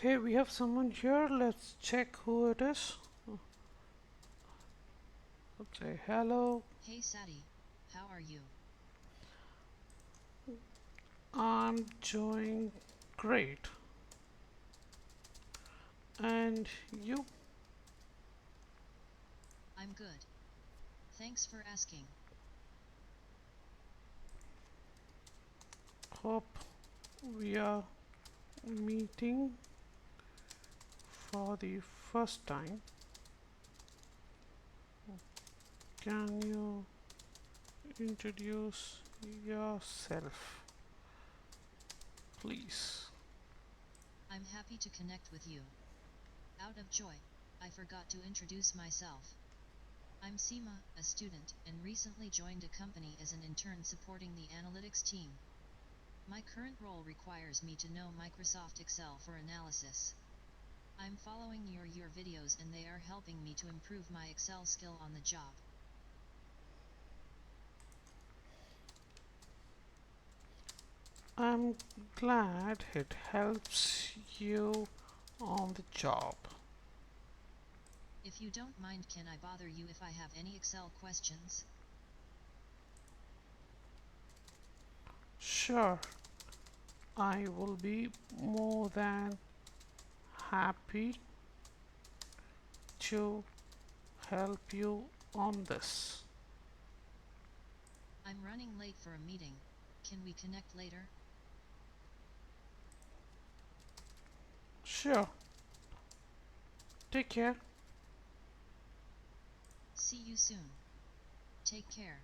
Okay, we have someone here. Let's check who it is. Let's say hello. Hey Sadie, how are you? I'm doing great. And you? I'm good. Thanks for asking. Hope we are meeting for the first time. Can you introduce yourself, please? I'm happy to connect with you. Out of joy, I forgot to introduce myself. I'm SEMA, a student, and recently joined a company as an intern supporting the analytics team. My current role requires me to know Microsoft Excel for analysis. I'm following your videos and they are helping me to improve my Excel skill on the job. I'm glad it helps you on the job. If you don't mind, can I bother you if I have any Excel questions? Sure, I will be more than happy to help you on this. I'm running late for a meeting. Can we connect later? Sure, take care. See you soon. Take care.